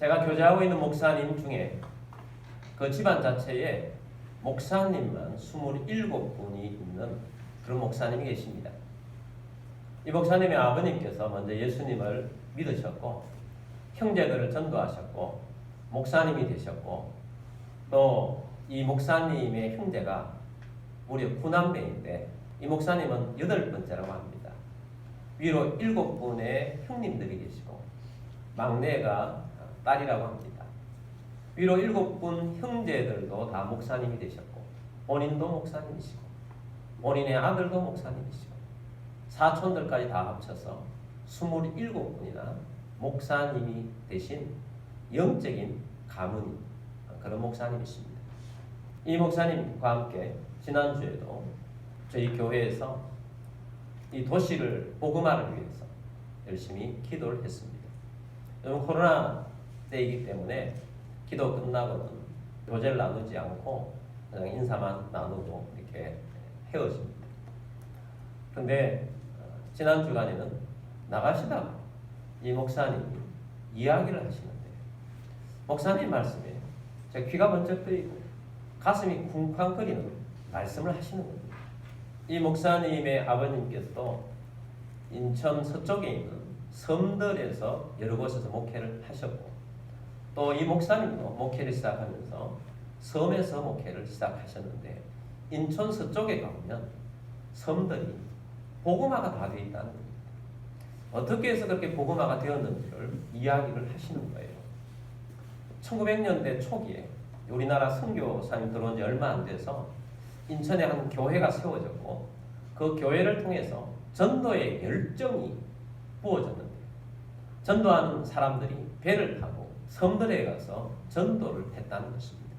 제가 교제하고 있는 목사님 중에 그 집안 자체에 목사님만 27분이 있는 그런 목사님이 계십니다. 이 목사님의 아버님께서 먼저 예수님을 믿으셨고 형제들을 전도하셨고 목사님이 되셨고 또 이 목사님의 형제가 무려 9남매인데 이 목사님은 8번째라고 합니다. 위로 7분의 형님들이 계시고 막내가 딸이라고 합니다. 위로 7분 형제들도 다 목사님이 되셨고 본인도 목사님이시고 본인의 아들도 목사님이시고 사촌들까지 다 합쳐서 27분이나 목사님이 되신 영적인 가문인 그런 목사님이십니다. 이 목사님과 함께 지난주에도 저희 교회에서 이 도시를 복음화를 위해서 열심히 기도를 했습니다. 요즘 코로나 때이기 때문에 기도 끝나고는 교제를 나누지 않고 그냥 인사만 나누고 이렇게 헤어집니다. 그런데 지난 주간에는 나가시다가 이 목사님이 이야기를 하시는데 목사님 말씀에 제 귀가 번쩍 뜨이고 가슴이 쿵쾅거리는 말씀을 하시는 겁니다. 이 목사님의 아버님께서도 인천 서쪽에 있는 섬들에서 여러 곳에서 목회를 하셨고 또 이 목사님도 목회를 시작하면서 섬에서 목회를 시작하셨는데 인천 서쪽에 가보면 섬들이 복음화가 다 되어 있다는 겁니다. 어떻게 해서 그렇게 복음화가 되었는지를 이야기를 하시는 거예요. 1900년대 초기에 우리나라 선교사님 들어온 지 얼마 안 돼서 인천에 한 교회가 세워졌고 그 교회를 통해서 전도의 열정이 부어졌는데 전도하는 사람들이 배를 타고 섬들에 가서 전도를 했다는 것입니다.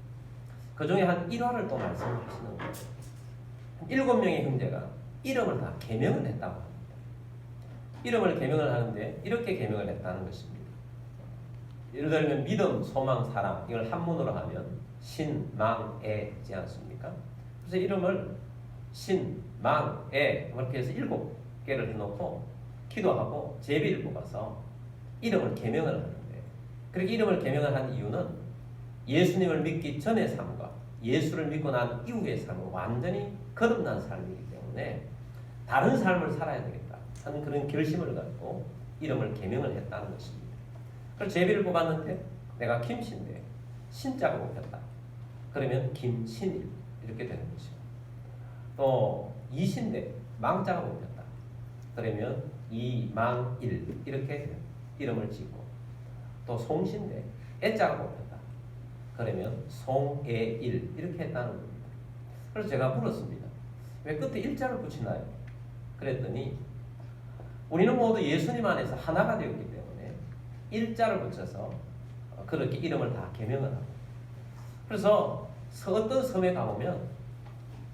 그 중에 한 1화를 또 말씀을 하시는 거예요. 7명의 형제가 이름을 다 개명을 했다고 합니다. 이름을 개명을 하는데 이렇게 개명을 했다는 것입니다. 예를 들면 믿음, 소망, 사랑 이걸 한문으로 하면 신망애지 않습니까? 그래서 이름을 신망애 이렇게 해서 7개를 해놓고 기도하고 제비를 뽑아서 이름을 개명을 하는데 그렇게 이름을 개명을 한 이유는 예수님을 믿기 전의 삶과 예수를 믿고 난 이후의 삶은 완전히 거듭난 삶이기 때문에 다른 삶을 살아야 되겠다 하는 그런 결심을 갖고 이름을 개명을 했다는 것입니다. 그래서 제비를 뽑았는데 내가 김씨인데 신자가 뽑혔다. 그러면 김신일 이렇게 되는 것이고 또 이신데 망자가 뽑혔다. 그러면 이망일 이렇게 이름을 짓고 또 송신데 애자가 뽑혔다. 그러면 송애일 이렇게 했다는 겁니다. 그래서 제가 물었습니다. 왜 끝에 일자를 붙이나요? 그랬더니 우리는 모두 예수님 안에서 하나가 되었기 때문에 일자를 붙여서 그렇게 이름을 다 개명을 하고 그래서 어떤 섬에 가보면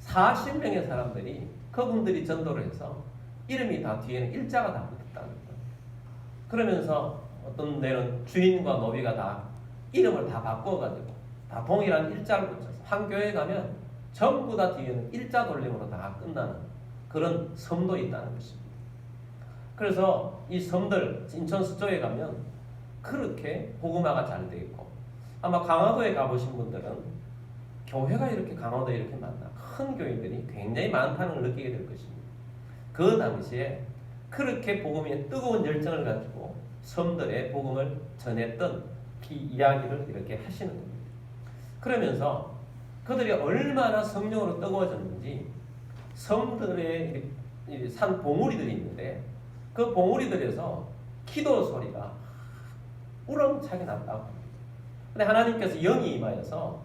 40명의 사람들이 그분들이 전도를 해서 이름이 다 뒤에는 일자가 다 붙었다는 거예요. 그러면서 어떤 데는 주인과 노비가 다 이름을 다 바꿔가지고 다 동일한 일자를 붙여서 한 교회에 가면 전부 다 뒤에는 일자 돌림으로 다 끝나는 그런 섬도 있다는 것입니다. 그래서 이 섬들 인천 서쪽에 가면 그렇게 복음화가 잘 되어 있고 아마 강화도에 가보신 분들은 교회가 이렇게 강화도에 이렇게 많나 큰 교회들이 굉장히 많다는 걸 느끼게 될 것입니다. 그 당시에 그렇게 복음의 뜨거운 열정을 가지고 섬들의 복음을 전했던 이 이야기를 이렇게 하시는 겁니다. 그러면서 그들이 얼마나 성령으로 뜨거워졌는지 섬들의 산 봉우리들이 있는데 그 봉우리들에서 기도 소리가 우렁차게 났다고 합니다. 근데 하나님께서 영이 임하여서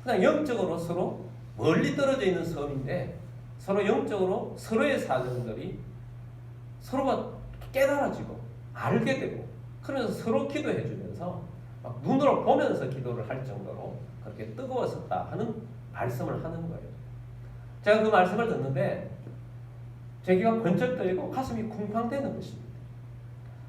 그냥 영적으로 서로 멀리 떨어져 있는 섬인데 서로 영적으로 서로의 사정들이 서로가 깨달아지고 알게 되고 그러면서 서로 기도해 주면서 막 눈으로 보면서 기도를 할 정도로 그렇게 뜨거웠었다 하는 말씀을 하는 거예요. 제가 그 말씀을 듣는데 제 귀가 번쩍 뜨이고 가슴이 쿵쾅대는 것입니다.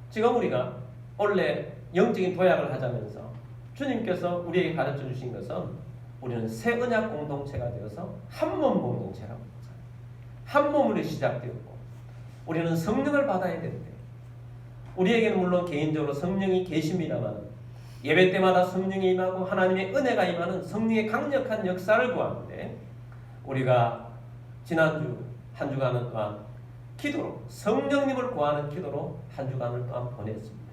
지금 우리가 원래 영적인 도약을 하자면서 주님께서 우리에게 가르쳐 주신 것은 우리는 새 언약 공동체가 되어서 한 몸 공동체라고 하잖아요. 한 몸으로 시작되었고 우리는 성령을 받아야 되는데 우리에게는 물론 개인적으로 성령이 계십니다만 예배 때마다 성령이 임하고 하나님의 은혜가 임하는 성령의 강력한 역사를 구하는데, 우리가 지난주 한 주간은 또한 기도로, 성령님을 구하는 기도로 한 주간을 또한 보냈습니다.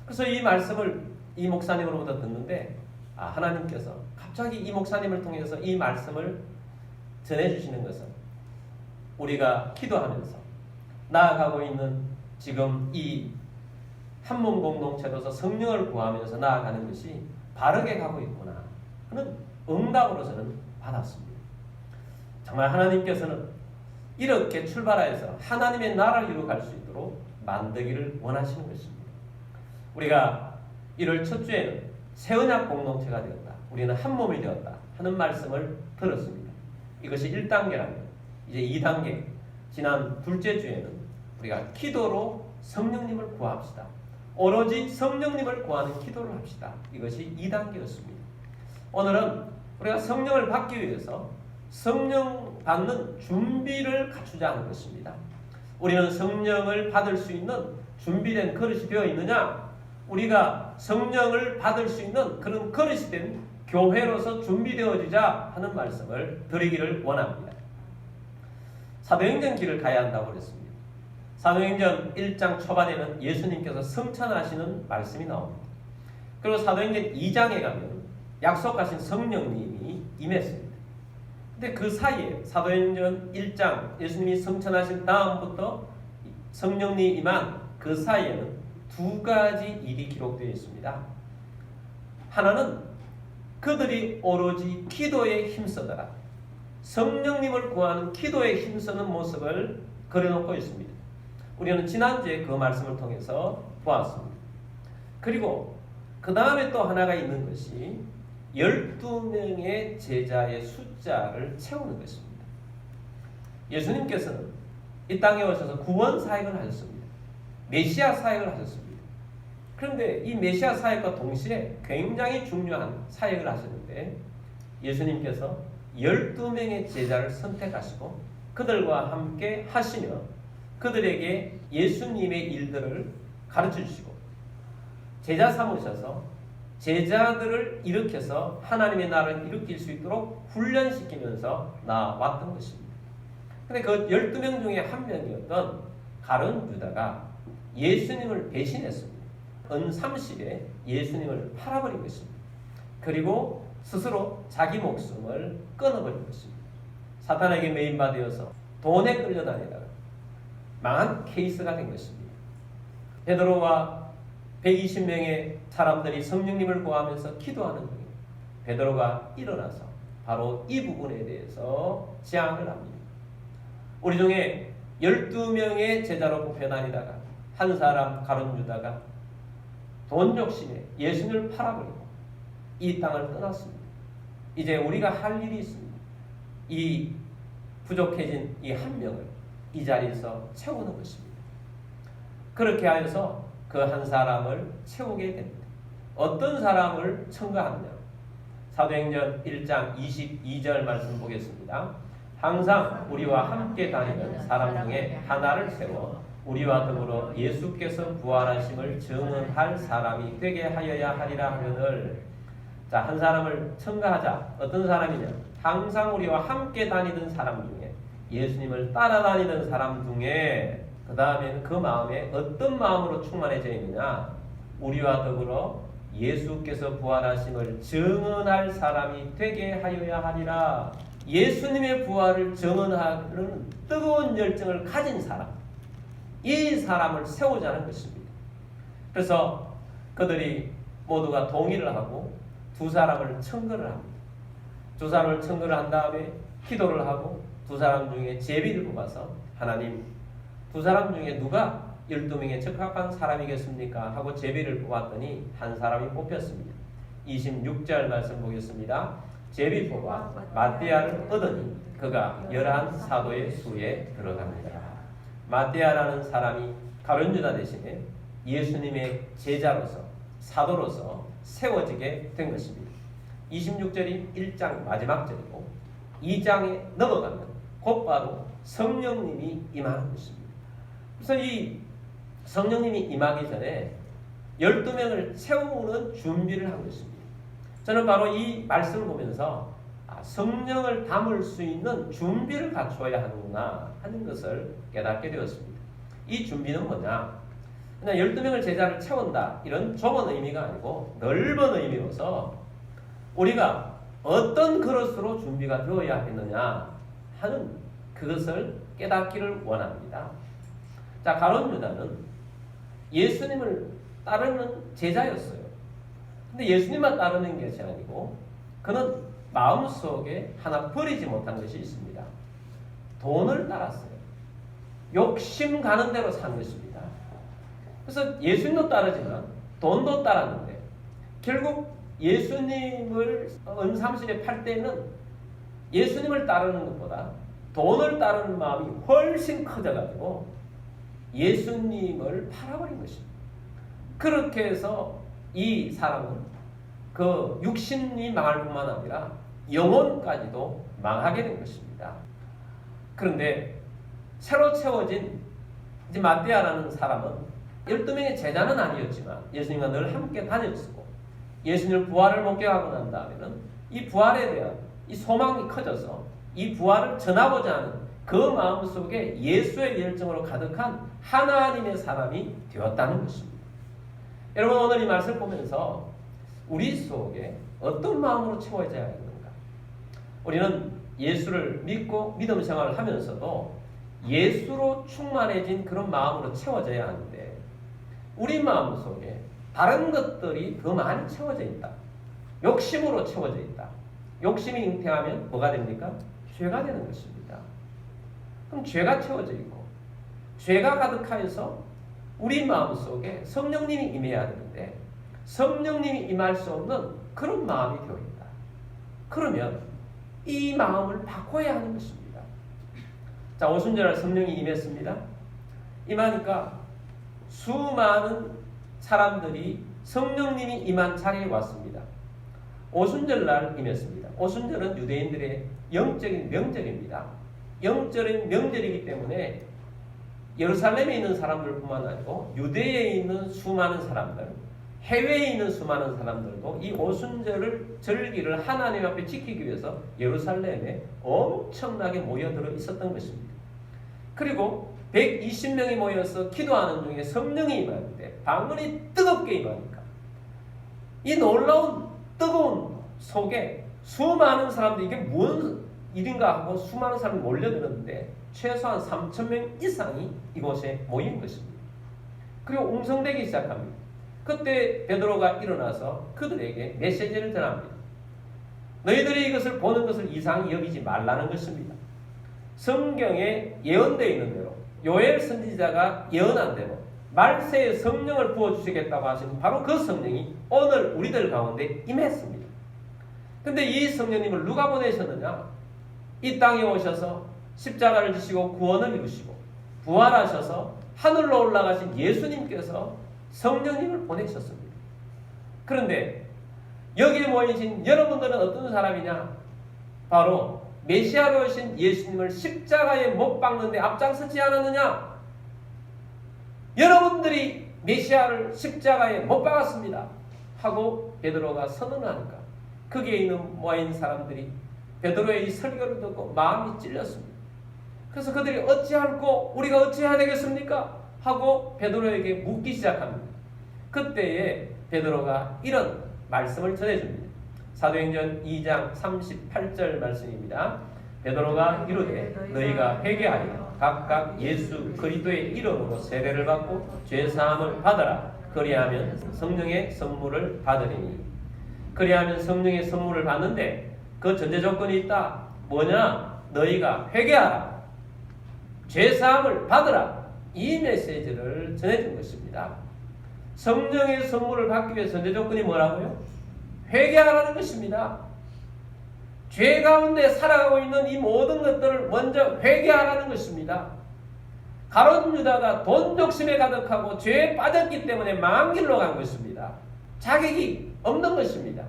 그래서 이 말씀을 이 목사님으로부터 듣는데, 하나님께서 갑자기 이 목사님을 통해서 이 말씀을 전해주시는 것은 우리가 기도하면서 나아가고 있는 지금 이 한몸 공동체로서 성령을 구하면서 나아가는 것이 바르게 가고 있구나 하는 응답으로 저는 받았습니다. 정말 하나님께서는 이렇게 출발하여서 하나님의 나라를 이루어갈 수 있도록 만들기를 원하시는 것입니다. 우리가 1월 첫 주에는 새 언약 공동체가 되었다, 우리는 한 몸이 되었다 하는 말씀을 들었습니다. 이것이 1단계라면 이제 2단계, 지난 둘째 주에는 우리가 기도로 성령님을 구합시다, 오로지 성령님을 구하는 기도를 합시다. 이것이 2단계였습니다. 오늘은 우리가 성령을 받기 위해서 성령 받는 준비를 갖추자는 것입니다. 우리는 성령을 받을 수 있는 준비된 그릇이 되어 있느냐? 우리가 성령을 받을 수 있는 그런 그릇이 된 교회로서 준비되어지자 하는 말씀을 드리기를 원합니다. 사도행전 길을 가야 한다고 그랬습니다. 사도행전 1장 초반에는 예수님께서 성찬하시는 말씀이 나옵니다. 그리고 사도행전 2장에 가면 약속하신 성령님이 임했습니다. 근데 그 사이에 사도행전 1장 예수님이 성찬하신 다음부터 성령님이 임한 그 사이에는 두 가지 일이 기록되어 있습니다. 하나는 그들이 오로지 기도에 힘쓰더라, 성령님을 구하는 기도에 힘쓰는 모습을 그려놓고 있습니다. 우리는 지난주에 그 말씀을 통해서 보았습니다. 그리고 그 다음에 또 하나가 있는 것이 12명의 제자의 숫자를 채우는 것입니다. 예수님께서는 이 땅에 오셔서 구원 사역을 하셨습니다. 메시아 사역을 하셨습니다. 그런데 이 메시아 사역과 동시에 굉장히 중요한 사역을 하셨는데, 예수님께서 12명의 제자를 선택하시고 그들과 함께 하시며 그들에게 예수님의 일들을 가르쳐 주시고 제자 삼으셔서 제자들을 일으켜서 하나님의 나라를 일으킬 수 있도록 훈련시키면서 나왔던 것입니다. 그런데 그 12명 중에 한 명이었던 가룟 유다가 예수님을 배신했습니다. 은삼십에 예수님을 팔아버린 것입니다. 그리고 스스로 자기 목숨을 끊어버린 것입니다. 사탄에게 매인받아서 돈에 끌려다니다가 망한 케이스가 된 것입니다. 베드로와 120명의 사람들이 성령님을 구하면서 기도하는 중에 베드로가 일어나서 바로 이 부분에 대해서 제안을 합니다. 우리 중에 12명의 제자로 뽑혀 다니다가 한 사람 가룟 유다가 돈 욕심에 예수님을 팔아버리고 이 땅을 떠났습니다. 이제 우리가 할 일이 있습니다. 이 부족해진 이 한 명을 이 자리에서 채우는 것입니다. 그렇게 하여서 그 한 사람을 채우게 됩니다. 어떤 사람을 첨가하느냐? 사도행전 1장 22절 말씀 보겠습니다. 항상 우리와 함께 다니는 사람 중에 하나를 세워 우리와 더불어 예수께서 부활하심을 증언할 사람이 되게 하여야 하리라 하거늘. 자, 한 사람을 첨가하자. 어떤 사람이냐? 항상 우리와 함께 다니던 사람 중에, 예수님을 따라다니던 사람 중에, 그 다음에는 그 마음에 어떤 마음으로 충만해져 있느냐? 우리와 더불어 예수께서 부활하심을 증언할 사람이 되게 하여야 하리라. 예수님의 부활을 증언하는 뜨거운 열정을 가진 사람, 이 사람을 세우자는 것입니다. 그래서 그들이 모두가 동의를 하고 두 사람을 청거를 합니다. 두 사람을 청거를 한 다음에 기도를 하고 두 사람 중에 제비를 뽑아서, 하나님, 두 사람 중에 누가 12명에 적합한 사람이겠습니까? 하고 제비를 뽑았더니 한 사람이 뽑혔습니다. 26절 말씀 보겠습니다. 제비 뽑아 마띠아를 얻으니 그가 11 사도의 수에 들어갑니다. 마띠아라는 사람이 가룟 유다 대신에 예수님의 제자로서, 사도로서 세워지게 된 것입니다. 26절이 1장 마지막 절이고 2장에 넘어가면 곧바로 성령님이 임하는 것입니다. 그래서 이 성령님이 임하기 전에 12명을 채우는 준비를 한 것입니다. 저는 바로 이 말씀을 보면서 성령을 담을 수 있는 준비를 갖춰야 하는구나 하는 것을 깨닫게 되었습니다. 이 준비는 뭐냐? 그냥 12명을 제자를 채운다 이런 좁은 의미가 아니고 넓은 의미로서 우리가 어떤 그릇으로 준비가 되어야 하겠느냐 하는 그것을 깨닫기를 원합니다. 자, 가룟 유다는 예수님을 따르는 제자였어요. 근데 예수님만 따르는 것이 아니고 그는 마음속에 하나 버리지 못한 것이 있습니다. 돈을 따랐어요. 욕심 가는 대로 산 것입니다. 그래서 예수님도 따르지만 돈도 따랐는데 결국 예수님을 은삼십에 팔 때는 예수님을 따르는 것보다 돈을 따르는 마음이 훨씬 커져가지고 예수님을 팔아버린 것입니다. 그렇게 해서 이 사람은 그 육신이 망할 뿐만 아니라 영혼까지도 망하게 된 것입니다. 그런데 새로 채워진 이제 마띠아라는 사람은 12명의 제자는 아니었지만 예수님과 늘 함께 다녔고 예수님을 부활을 목격하고 난 다음에는 이 부활에 대한 이 소망이 커져서 이 부활을 전하고자 하는 그 마음속에 예수의 열정으로 가득한 하나님의 사람이 되었다는 것입니다. 여러분, 오늘 이 말씀을 보면서 우리 속에 어떤 마음으로 채워져야 하는가? 우리는 예수를 믿고 믿음 생활을 하면서도 예수로 충만해진 그런 마음으로 채워져야 하는데 우리 마음 속에 다른 것들이 더 많이 채워져 있다. 욕심으로 채워져 있다. 욕심이 잉태하면 뭐가 됩니까? 죄가 되는 것입니다. 그럼 죄가 채워져 있고 죄가 가득하여서 우리 마음 속에 성령님이 임해야 되는데 성령님이 임할 수 없는 그런 마음이 되어 있다. 그러면 이 마음을 바꿔야 하는 것입니다. 자, 오순절날 성령이 임했습니다. 임하니까 수많은 사람들이 성령님이 임한 자리에 왔습니다. 오순절날 임했습니다. 오순절은 유대인들의 영적인 명절입니다. 영적인 명절이기 때문에 예루살렘에 있는 사람들뿐만 아니고 유대에 있는 수많은 사람들, 해외에 있는 수많은 사람들도 이 오순절을 절기를 하나님 앞에 지키기 위해서 예루살렘에 엄청나게 모여들어 있었던 것입니다. 그리고 120명이 모여서 기도하는 중에 성령이 임하는데 방언이 뜨겁게 임하니까 이 놀라운 뜨거운 속에 수많은 사람들이 이게 무슨 일인가 하고 수많은 사람이 몰려들었는데 최소한 3,000명 이상이 이곳에 모인 것입니다. 그리고 웅성대기 시작합니다. 그때 베드로가 일어나서 그들에게 메시지를 전합니다. 너희들이 이것을 보는 것을 이상히 여기지 말라는 것입니다. 성경에 예언되어 있는 대로 요엘 선지자가 예언한 대로 말세에 성령을 부어주시겠다고 하신 바로 그 성령이 오늘 우리들 가운데 임했습니다. 근데 이 성령님을 누가 보내셨느냐? 이 땅에 오셔서 십자가를 지시고 구원을 이루시고 부활하셔서 하늘로 올라가신 예수님께서 성령님을 보내셨습니다. 그런데 여기에 모이신 여러분들은 어떤 사람이냐? 바로 메시아로 오신 예수님을 십자가에 못 박는데 앞장서지 않았느냐? 여러분들이 메시아를 십자가에 못 박았습니다 하고 베드로가 선언하니까 거기에 있는 모인 사람들이 베드로의 이 설교를 듣고 마음이 찔렸습니다. 그래서 그들이 어찌할꼬 우리가 어찌해야 되겠습니까? 하고 베드로에게 묻기 시작합니다. 그때에 베드로가 이런 말씀을 전해줍니다. 사도행전 2장 38절 말씀입니다. 베드로가 이르되 너희가 회개하여 각각 예수 그리스도의 이름으로 세례를 받고 죄사함을 받아라. 그리하면 성령의 선물을 받으리니. 그리하면 성령의 선물을 받는데 그 전제 조건이 있다. 뭐냐? 너희가 회개하라. 죄사함을 받으라. 이 메시지를 전해준 것입니다. 성령의 선물을 받기 위해 전제 조건이 뭐라고요? 회개하라는 것입니다. 죄 가운데 살아가고 있는 이 모든 것들을 먼저 회개하라는 것입니다. 가룟 유다가 돈 욕심에 가득하고 죄에 빠졌기 때문에 망한 길로 간 것입니다. 자격이 없는 것입니다.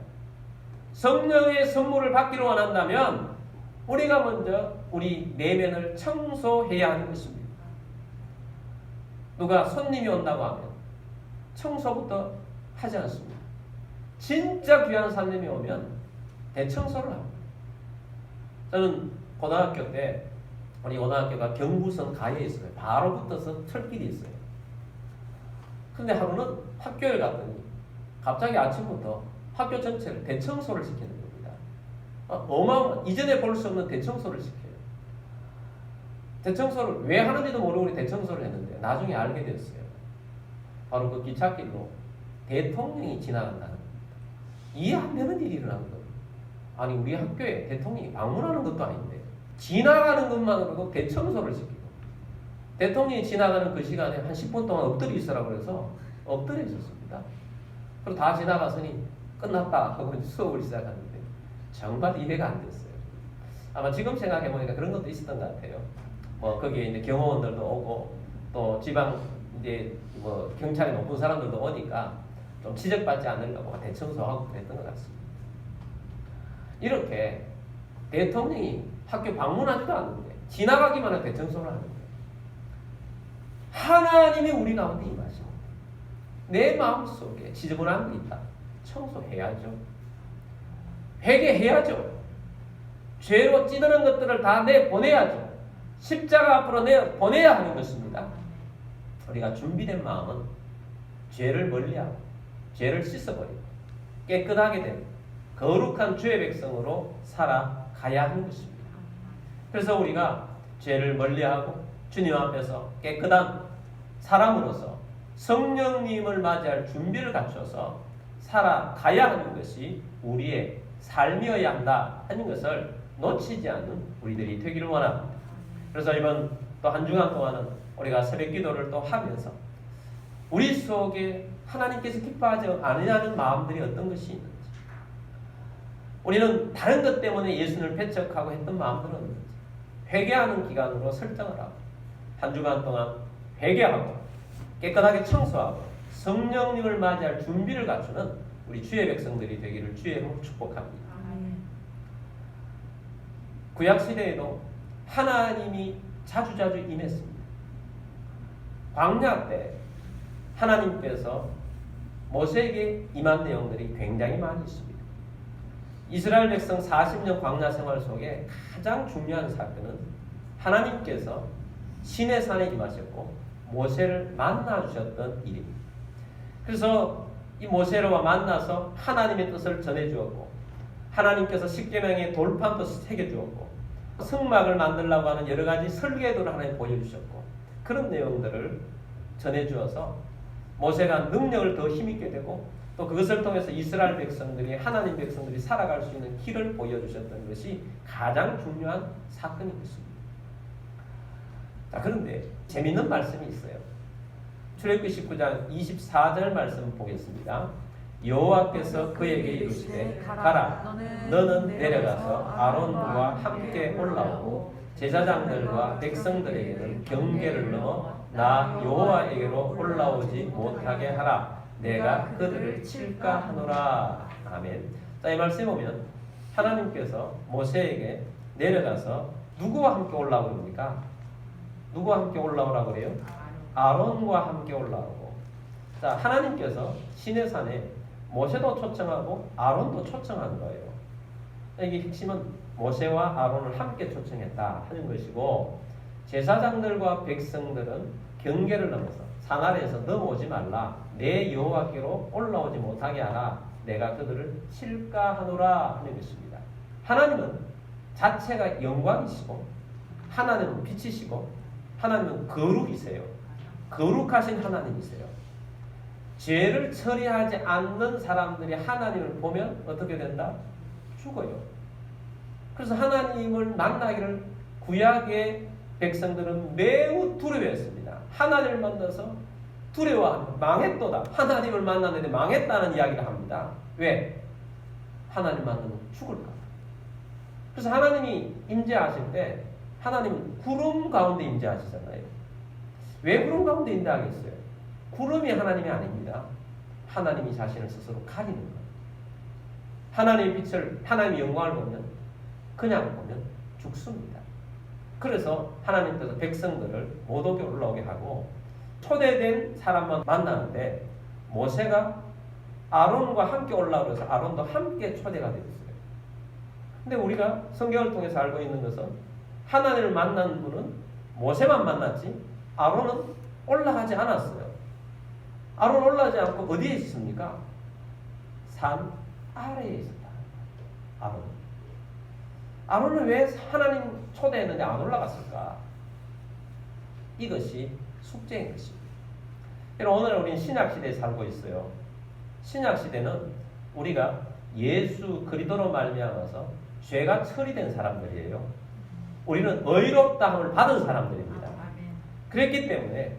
성령의 선물을 받기로 원한다면 우리가 먼저 우리 내면을 청소해야 하는 것입니다. 누가 손님이 온다고 하면 청소부터 하지 않습니다. 진짜 귀한 손님이 오면 대청소를 합니다. 저는 고등학교 때 우리 고등학교가 경부선 가에 있어요. 바로 붙어서 철길이 있어요. 근데 하루는 학교에 갔더니 갑자기 아침부터 학교 전체를 대청소를 시키는 겁니다. 이전에 볼 수 없는 대청소를 시켜요. 대청소를 왜 하는지도 모르고 우리 대청소를 했는데 나중에 알게 됐어요. 바로 그 기찻길로 대통령이 지나간다는 겁니다. 이해 안 되는 일이 일어난 거예요. 아니 우리 학교에 대통령이 방문하는 것도 아닌데 지나가는 것만으로도 대청소를 시키고 대통령이 지나가는 그 시간에 한 10분 동안 엎드려 있으라고 해서 엎드려 있었습니다. 그리고 다 지나갔으니 끝났다 하고 수업을 시작하는데 정말 이해가 안 됐어요. 아마 지금 생각해보니까 그런 것도 있었던 것 같아요. 뭐 거기에 이제 경호원들도 오고 또 지방 이제 뭐 경찰이 높은 사람들도 오니까 좀 지적받지 않으려고 대청소하고 그랬던 것 같습니다. 이렇게 대통령이 학교 방문하지도 않는데 지나가기만 해도 대청소를 하는 거예요. 하나님이 우리 가운데 임하시고 내 마음속에 지저분한 게 있다. 청소해야죠. 회개해야죠. 죄로 찌드는 것들을 다 내보내야죠. 십자가 앞으로 내보내야 하는 것입니다. 우리가 준비된 마음은 죄를 멀리하고 죄를 씻어버리고 깨끗하게 된 거룩한 주의 백성으로 살아가야 하는 것입니다. 그래서 우리가 죄를 멀리하고 주님 앞에서 깨끗한 사람으로서 성령님을 맞이할 준비를 갖춰서 살아가야 하는 것이 우리의 삶이어야 한다 하는 것을 놓치지 않는 우리들이 되기를 원합니다. 그래서 이번 또 한 주간 동안은 우리가 새벽 기도를 또 하면서 우리 속에 하나님께서 기뻐하지 않으냐는 마음들이 어떤 것이 있는지, 우리는 다른 것 때문에 예수님을 배척하고 했던 마음들은 없는지 회개하는 기간으로 설정을 하고 한 주간 동안 회개하고 깨끗하게 청소하고 성령님을 맞이할 준비를 갖추는 우리 주의 백성들이 되기를 주의 이름으로 축복합니다. 구약시대에도 하나님이 자주자주 임했습니다. 광야 때 하나님께서 모세에게 임한 내용들이 굉장히 많이 있습니다. 이스라엘 백성 40년 광야 생활 속에 가장 중요한 사건은 하나님께서 시내산에 임하셨고 모세를 만나주셨던 일입니다. 그래서 이 모세와 만나서 하나님의 뜻을 전해주었고 하나님께서 십계명의 돌판도 새겨주었고 성막을 만들려고 하는 여러 가지 설계도를 하나님 보여주셨고 그런 내용들을 전해주어서 모세가 능력을 더 힘있게 되고 또 그것을 통해서 이스라엘 백성들이 하나님 백성들이 살아갈 수 있는 길을 보여주셨던 것이 가장 중요한 사건이 됐습니다. 자, 그런데 재미있는 말씀이 있어요. 출애굽기 19장 24절 말씀 보겠습니다. 여호와께서 그에게 이르시되 가라 너는 내려가서 아론과 함께 올라오고 제사장들과 백성들에게는 경계를 넘어 나 여호와에게로 올라오지 못하게 하라. 내가 그들을 칠까 하노라. 아멘. 자, 이 말씀에 보면 하나님께서 모세에게 내려가서 누구와 함께 올라오고 그럽니까? 누구와 함께 올라오라고 그래요? 아론과 함께 올라오고. 자, 하나님께서 시내산에 모세도 초청하고 아론도 초청한 거예요. 이게 핵심은 모세와 아론을 함께 초청했다 하는 것이고 제사장들과 백성들은 경계를 넘어서 산 아래에서 넘어오지 말라. 내 여호와께로 올라오지 못하게 하라. 내가 그들을 칠까 하노라 하는 것입니다. 하나님은 자체가 영광이시고 하나님은 빛이시고 하나님은 거룩이세요. 거룩하신 하나님이세요. 죄를 처리하지 않는 사람들이 하나님을 보면 어떻게 된다? 죽어요. 그래서 하나님을 만나기를 구약의 백성들은 매우 두려워했습니다. 하나님을 만나서 두려워합니다. 망했도다. 하나님을 만났는데 망했다는 이야기를 합니다. 왜? 하나님 만나면 죽을까? 그래서 하나님이 임재하실 때 하나님은 구름 가운데 임재하시잖아요. 왜 구름 가운데 임재하겠어요? 구름이 하나님이 아닙니다. 하나님이 자신을 스스로 가리는 거예요. 하나님의 빛을, 하나님의 영광을 보면 그냥 보면 죽습니다. 그래서 하나님께서 백성들을 못 오게 올라오게 하고 초대된 사람만 만나는데 모세가 아론과 함께 올라오면서 아론도 함께 초대가 되었어요. 근데 우리가 성경을 통해서 알고 있는 것은 하나님을 만난 분은 모세만 만났지 아론은 올라가지 않았어요. 아론 올라가지 않고 어디에 있습니까? 산 아래에 있었다. 아론은 왜 하나님 초대했는데 안 올라갔을까? 이것이 숙제인 것입니다. 오늘 우리는 신약시대에 살고 있어요. 신약시대는 우리가 예수 그리스도로 말미암아서 죄가 처리된 사람들이에요. 우리는 의롭다함을 받은 사람들입니다. 그랬기 때문에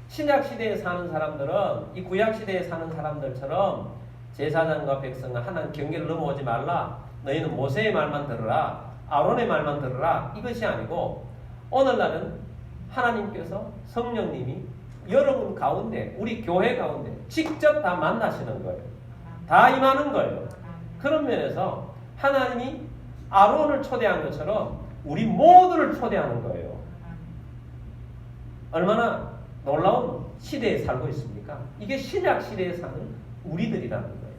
신약시대에 사는 사람들은 이 구약시대에 사는 사람들처럼 제사장과 백성과 하나님 경계를 넘어오지 말라, 너희는 모세의 말만 들으라, 아론의 말만 들으라, 이것이 아니고 오늘날은 하나님께서 성령님이 여러분 가운데, 우리 교회 가운데 직접 다 만나시는 거예요. 다 임하는 거예요. 그런 면에서 하나님이 아론을 초대한 것처럼 우리 모두를 초대하는 거예요. 얼마나 놀라운 시대에 살고 있습니까? 이게 신약 시대에 사는 우리들이라는 거예요.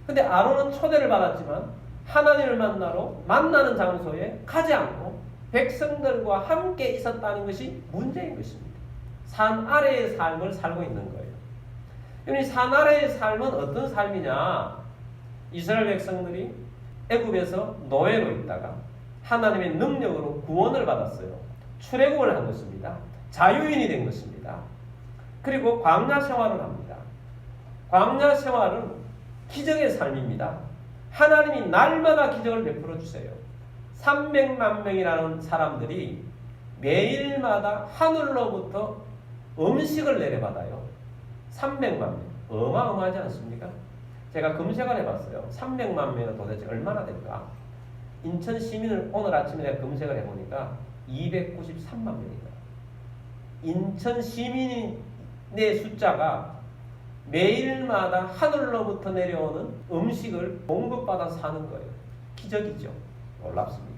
근데 아론은 초대를 받았지만 하나님을 만나는 장소에 가지 않고 백성들과 함께 있었다는 것이 문제인 것입니다. 산 아래의 삶을 살고 있는 거예요. 이 산 아래의 삶은 어떤 삶이냐? 이스라엘 백성들이 애굽에서 노예로 있다가 하나님의 능력으로 구원을 받았어요. 출애굽을 한 것입니다. 자유인이 된 것입니다. 그리고 광야 생활을 합니다. 광야 생활은 기적의 삶입니다. 하나님이 날마다 기적을 베풀어 주세요. 300만 명이라는 사람들이 매일마다 하늘로부터 음식을 내려받아요. 300만 명. 어마어마하지 않습니까? 제가 검색을 해봤어요. 300만 명은 도대체 얼마나 될까? 인천 시민을 오늘 아침에 내가 검색을 해보니까 293만 명이다. 인천 시민의 숫자가 매일마다 하늘로부터 내려오는 음식을 공급받아 사는 거예요. 기적이죠. 놀랍습니다.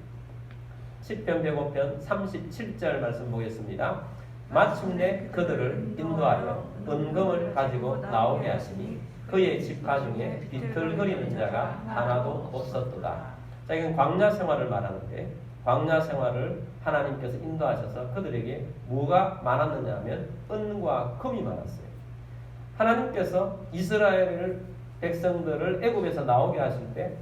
10편 105편 37절 말씀 보겠습니다. 마침내 그들을 인도하여 은금을 가지고 나오게 하시니 그의 집 가중에 비틀거리는 자가 하나도 없었도다. 자, 이건 광야 생활을 말하는데 광야 생활을 하나님께서 인도하셔서 그들에게 뭐가 많았느냐 하면 은과 금이 많았어요. 하나님께서 이스라엘 백성들을 애굽에서 나오게 하실 때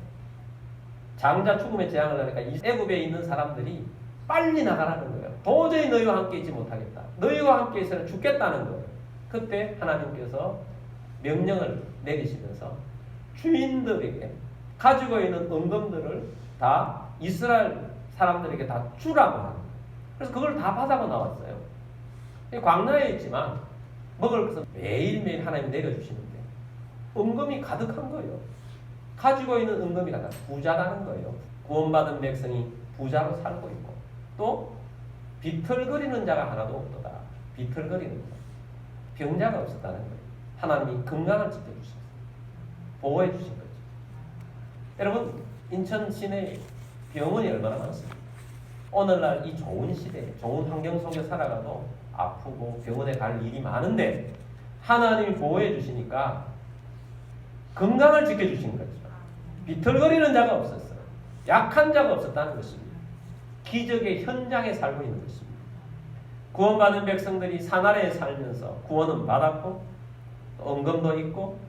장자 죽음의 재앙을 하니까 애굽에 있는 사람들이 빨리 나가라는 거예요. 도저히 너희와 함께 있지 못하겠다. 너희와 함께 있어야 죽겠다는 거예요. 그때 하나님께서 명령을 내리시면서 주인들에게 가지고 있는 은금들을 다 이스라엘 사람들에게 다 주라고 하는 거예요. 그래서 그걸 다 받아가 나왔어요. 광야에 있지만 먹을 것은 매일매일 하나님이 내려주시는데 은금이 가득한 거예요. 가지고 있는 은금이 가득 부자라는 거예요. 구원받은 백성이 부자로 살고 있고 또 비틀거리는 자가 하나도 없도다. 비틀거리는 거. 병자가 없었다는 거예요. 하나님이 건강을 지켜주셨어요. 보호해 주신 거죠. 여러분 인천 시내에 병원이 얼마나 많습니까? 오늘날 이 좋은 시대에 좋은 환경 속에 살아가도 아프고 병원에 갈 일이 많은데 하나님이 보호해 주시니까 건강을 지켜주신 거죠. 비틀거리는 자가 없었어요. 약한 자가 없었다는 것입니다. 기적의 현장에 살고 있는 것입니다. 구원받은 백성들이 산 아래에 살면서 구원은 받았고 또 은금도 있고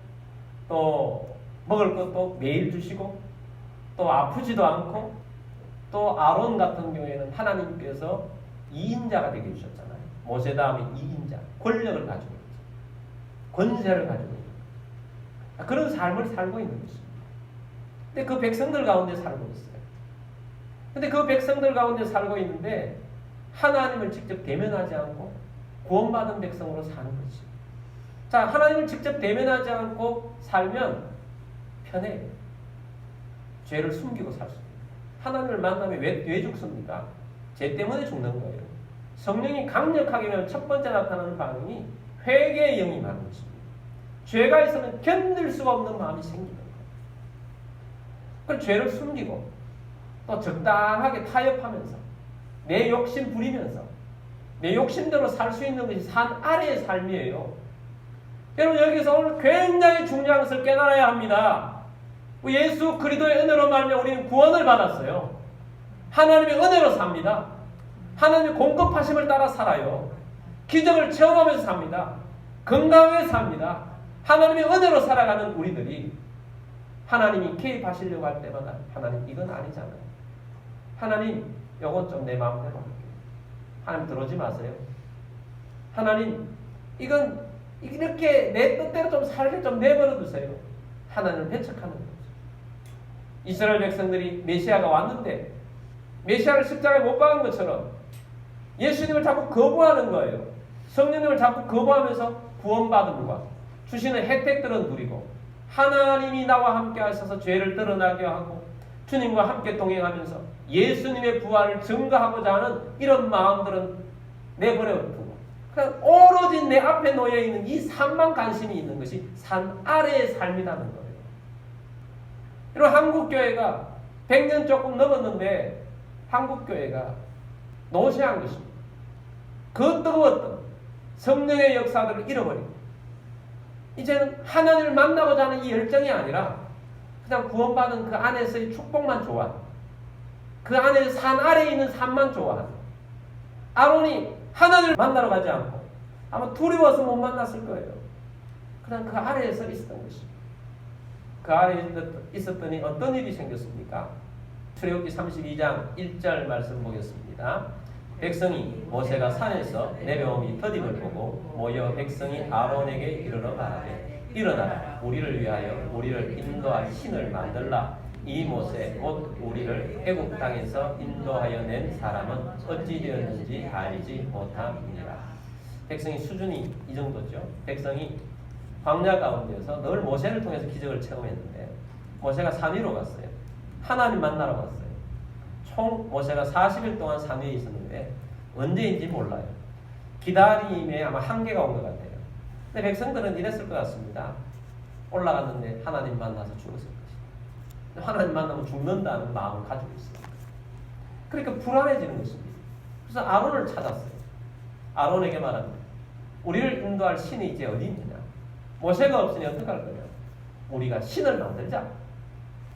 또 먹을 것도 매일 주시고 또 아프지도 않고 또 아론 같은 경우에는 하나님께서 2인자가 되게 주셨잖아요. 모세 다음에 2인자 권력을 가지고 있죠. 권세를 가지고 있는 그런 삶을 살고 있는 것입니다. 근데 그 백성들 가운데 살고 있어요. 근데 그 백성들 가운데 살고 있는데 하나님을 직접 대면하지 않고 구원받은 백성으로 사는 거지. 자, 하나님을 직접 대면하지 않고 살면 편해요. 죄를 숨기고 살 수 있어요. 하나님을 만나면 왜 죽습니까? 죄 때문에 죽는 거예요. 성령이 강력하게 하면 첫 번째 나타나는 반응이 회개의 영이 많은 것입니다. 죄가 있으면 견딜 수가 없는 마음이 생기는 거예요. 그걸 죄를 숨기고 또 적당하게 타협하면서 내 욕심 부리면서 내 욕심대로 살 수 있는 것이 산 아래의 삶이에요. 여러분 여기서 오늘 굉장히 중요한 것을 깨달아야 합니다. 예수 그리스도의 은혜로 말하면 우리는 구원을 받았어요. 하나님의 은혜로 삽니다. 하나님의 공급하심을 따라 살아요. 기적을 체험하면서 삽니다. 건강하게 삽니다. 하나님의 은혜로 살아가는 우리들이 하나님이 개입하시려고 할 때마다 하나님 이건 아니잖아요. 하나님 요건 좀 내 마음대로 할게요. 하나님 들어오지 마세요. 하나님 이건 이렇게 내 뜻대로 좀 살게 좀 내버려 두세요. 하나님을 배척하는 거죠. 이스라엘 백성들이 메시아가 왔는데 메시아를 십자가에 못 박은 것처럼 예수님을 자꾸 거부하는 거예요. 성령님을 자꾸 거부하면서 구원받음과 주시는 혜택들은 누리고 하나님이 나와 함께 하셔서 죄를 드러나게 하고 주님과 함께 동행하면서 예수님의 부활을 증거하고자 하는 이런 마음들은 내버려 두고 그냥 오로지 내 앞에 놓여있는 이 산만 관심이 있는 것이 산 아래의 삶이라는 거예요. 이런 한국교회가 100년 조금 넘었는데 한국교회가 노쇠한 것입니다. 그 뜨거웠던 성령의 역사들을 잃어버리고 이제는 하나님을 만나고자 하는 이 열정이 아니라 그냥 구원받은 그 안에서의 축복만 좋아하는, 그 안에 산 아래에 있는 산만 좋아하는, 아론이 하나님을 만나러 가지 않고 아마 두려워서 못 만났을 거예요. 그냥 그 아래에 서 있었던 것입니다. 그 아래에 있었더니 어떤 일이 생겼습니까? 출애굽기 32장 1절 말씀 보겠습니다. 백성이 모세가 산에서 내려오니 더딤을 보고 모여 백성이 아론에게 이르러 말하되 일어나라 우리를 위하여 우리를 인도할 신을 만들라. 이 모세 곧 우리를 애굽 땅에서 인도하여 낸 사람은 어찌 되었는지 알지 못함이니라. 백성이 수준이 이 정도죠. 백성이 광야 가운데서 늘 모세를 통해서 기적을 체험했는데 모세가 산 위로 갔어요. 하나님 만나러 갔어요. 총 모세가 40일 동안 산 위에 있었는데 언제인지 몰라요. 기다림에 아마 한계가 온 것 같아요. 근데 백성들은 이랬을 것 같습니다. 올라갔는데 하나님 만나서 죽었을 것이다. 하나님 만나면 죽는다는 마음을 가지고 있어요. 그러니까 불안해지는 것입니다. 그래서 아론을 찾았어요. 아론에게 말합니다. 우리를 인도할 신이 이제 어디 있느냐. 모세가 없으니 어떡할 거냐. 우리가 신을 만들자.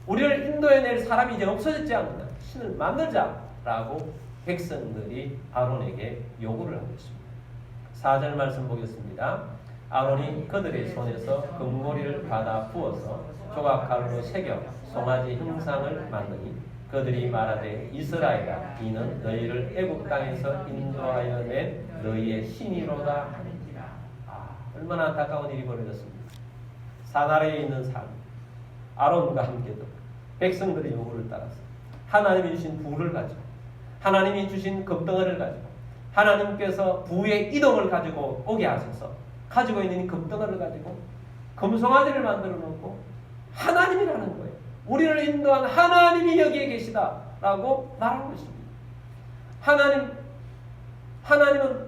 우리를 인도해낼 사람이 이제 없어졌지 않느냐. 신을 만들자라고 백성들이 아론에게 요구를 하고 있습니다. 4절 말씀 보겠습니다. 아론이 그들의 손에서 금고리를 받아 부어서 조각칼로 새겨 송아지 형상을 만드니 그들이 말하되 이스라엘아 이는 너희를 애굽 땅에서 인도하여 낸 너희의 신이로다 하는지라. 얼마나 안타까운 일이 벌어졌습니다. 산 아래에 있는 삶, 아론과 함께도 백성들의 요구를 따라서 하나님이 주신 부를 가지고 하나님이 주신 금덩어리를 가지고 하나님께서 부의 이동을 가지고 오게 하셔서 가지고 있는 이 금덩어리를 가지고 금송아지를 만들어 놓고 하나님이라는 거예요. 우리를 인도한 하나님이 여기에 계시다라고 말한 것입니다. 하나님은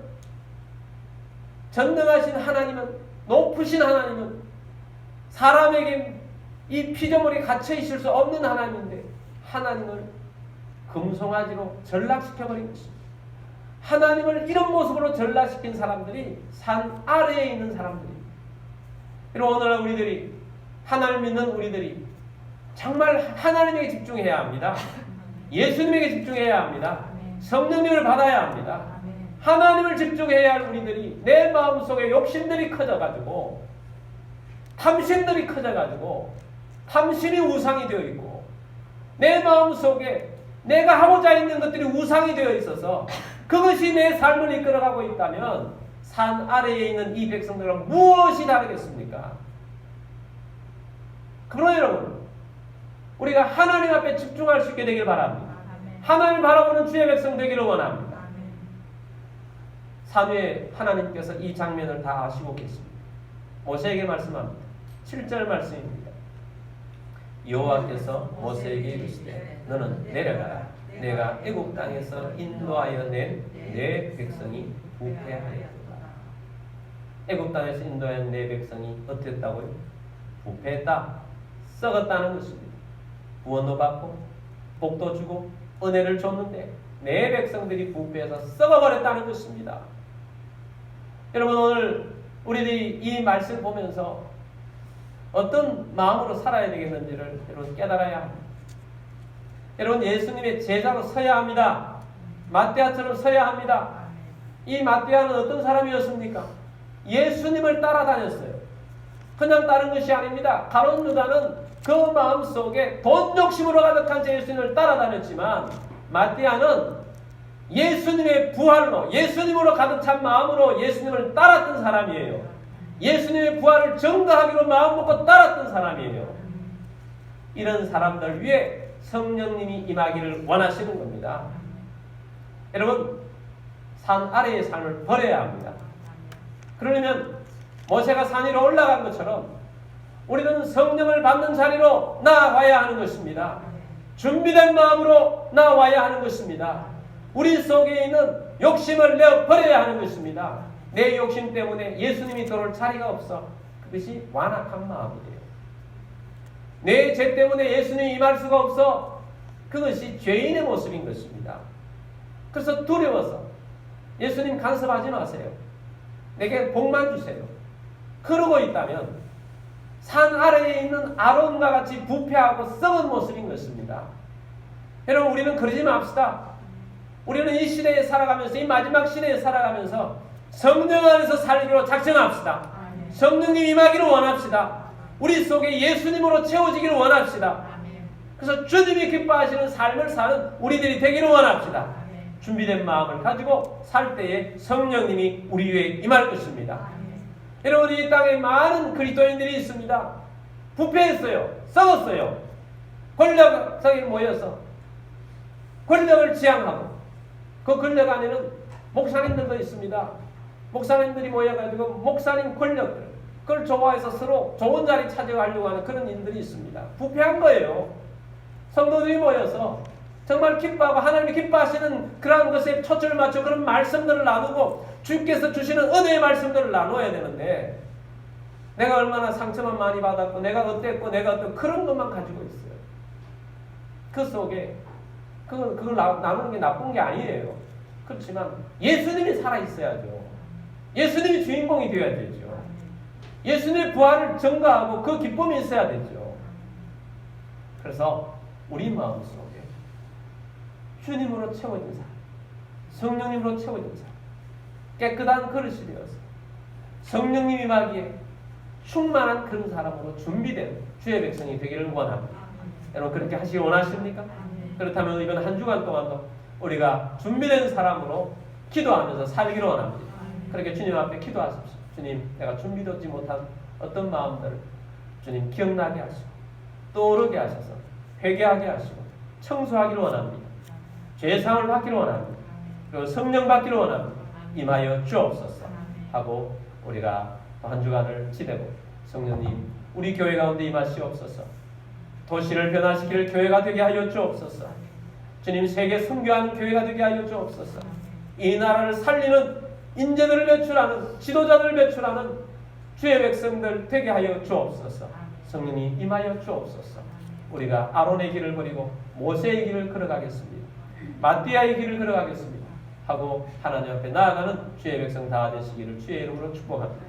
전능하신 하나님은 높으신 하나님은 사람에게 이 피조물이 갇혀 있을 수 없는 하나님인데 하나님을 금송아지로 전락시켜버린 것입니다. 하나님을 이런 모습으로 전락시킨 사람들이 산 아래에 있는 사람들입니다. 그리고 오늘날 우리들이 하나님을 믿는 우리들이 정말 하나님에게 집중해야 합니다. 예수님에게 집중해야 합니다. 성령님을 받아야 합니다. 하나님을 집중해야 할 우리들이 내 마음속에 욕심들이 커져가지고 탐심들이 커져가지고 탐심이 우상이 되어 있고 내 마음속에 내가 하고자 있는 것들이 우상이 되어 있어서 그것이 내 삶을 이끌어가고 있다면 산 아래에 있는 이 백성들은 무엇이 다르겠습니까? 그러나 여러분 우리가 하나님 앞에 집중할 수 있게 되길 바랍니다. 하나님을 바라보는 주의 백성 되기를 원합니다. 산 위에 하나님께서 이 장면을 다 아시고 계십니다. 모세에게 말씀합니다. 7절 말씀입니다. 여호와께서 모세에게 이르시되 너는 내려가라. 내가 애굽 땅에서 인도하여 낸 내 백성이 부패하였도다. 애굽 땅에서 인도하여 낸 내 백성이 어떻게 했다고요? 부패했다. 썩었다는 것입니다. 구원도 받고 복도 주고 은혜를 줬는데 내 백성들이 부패해서 썩어버렸다는 것입니다. 여러분 오늘 우리들이 이 말씀 보면서 어떤 마음으로 살아야 되겠는지를 여러분 깨달아야 합니다. 여러분 예수님의 제자로 서야 합니다. 마띠아처럼 서야 합니다. 이 마띠아는 어떤 사람이었습니까? 예수님을 따라다녔어요. 그냥 따른 것이 아닙니다. 가룟 유다는 그 마음속에 돈 욕심으로 가득한 예수님을 따라다녔지만 마띠아는 예수님의 부활로 예수님으로 가득 찬 마음으로 예수님을 따랐던 사람이에요. 예수님의 부활을 증거하기로 마음먹고 따랐던 사람이에요. 이런 사람들 위해 성령님이 임하기를 원하시는 겁니다. 여러분 산 아래의 삶을 버려야 합니다. 그러려면 모세가 산 위로 올라간 것처럼 우리는 성령을 받는 자리로 나아가야 하는 것입니다. 준비된 마음으로 나와야 하는 것입니다. 우리 속에 있는 욕심을 내어 버려야 하는 것입니다. 내 욕심 때문에 예수님이 들어올 자리가 없어. 그것이 완악한 마음이에요. 내 죄 때문에 예수님이 임할 수가 없어. 그것이 죄인의 모습인 것입니다. 그래서 두려워서 예수님 간섭하지 마세요. 내게 복만 주세요. 그러고 있다면 산 아래에 있는 아론과 같이 부패하고 썩은 모습인 것입니다. 여러분 우리는 그러지 맙시다. 우리는 이 시대에 살아가면서 이 마지막 시대에 살아가면서 성령 안에서 살기로 작정합시다. 성령님 임하기를 원합시다. 우리 속에 예수님으로 채워지기를 원합시다. 그래서 주님이 기뻐하시는 삶을 사는 우리들이 되기를 원합시다. 준비된 마음을 가지고 살 때에 성령님이 우리 위에 임할 것입니다. 여러분 이 땅에 많은 그리스도인들이 있습니다. 부패했어요. 썩었어요. 권력성에 모여서 권력을 지향하고 그 권력 안에는 목사님들도 있습니다. 목사님들이 모여가지고 목사님 권력들 그걸 좋아해서 서로 좋은 자리 차지하려고 하는 그런 인들이 있습니다. 부패한 거예요. 성도들이 모여서 정말 기뻐하고 하나님이 기뻐하시는 그러한 것에 초점을 맞춰 그런 말씀들을 나누고 주께서 주시는 은혜의 말씀들을 나눠야 되는데 내가 얼마나 상처만 많이 받았고 내가 어땠고 내가 어떤 그런 것만 가지고 있어요. 그 속에 그걸 나누는 게 나쁜 게 아니에요. 그렇지만 예수님이 살아있어야죠. 예수님이 주인공이 되어야 되죠. 예수님의 부활을 증거하고 그 기쁨이 있어야 되죠. 그래서 우리 마음속에 주님으로 채워진 사람, 성령님으로 채워진 사람, 깨끗한 그릇이 되어서 성령님이 임하기에 충만한 그런 사람으로 준비된 주의 백성이 되기를 원합니다. 여러분 그렇게 하시길 원하십니까? 그렇다면 이번 한 주간 동안도 우리가 준비된 사람으로 기도하면서 살기를 원합니다. 그렇게 주님 앞에 기도하십시오. 주님, 내가 준비되지 못한 어떤 마음들을 주님 기억나게 하시고 떠오르게 하셔서 회개하게 하시고 청소하기를 원합니다. 죄상을 받기를 원합니다. 그리고 성령 받기를 원합니다. 임하여 주옵소서 하고 우리가 한 주간을 지내고 성령님 우리 교회 가운데 임하시옵소서. 도시를 변화시킬 교회가 되게 하여 주옵소서. 주님 세계 선교하는 교회가 되게 하여 주옵소서. 이 나라를 살리는 인재들을 배출하는 지도자들을 배출하는 주의 백성들 되게 하여 주옵소서. 성령님 임하여 주옵소서. 우리가 아론의 길을 버리고 모세의 길을 걸어가겠습니다. 마띠아의 길을 걸어가겠습니다. 하고 하나님 앞에 나아가는 주의 백성 다 되시기를 주의 이름으로 축복합니다.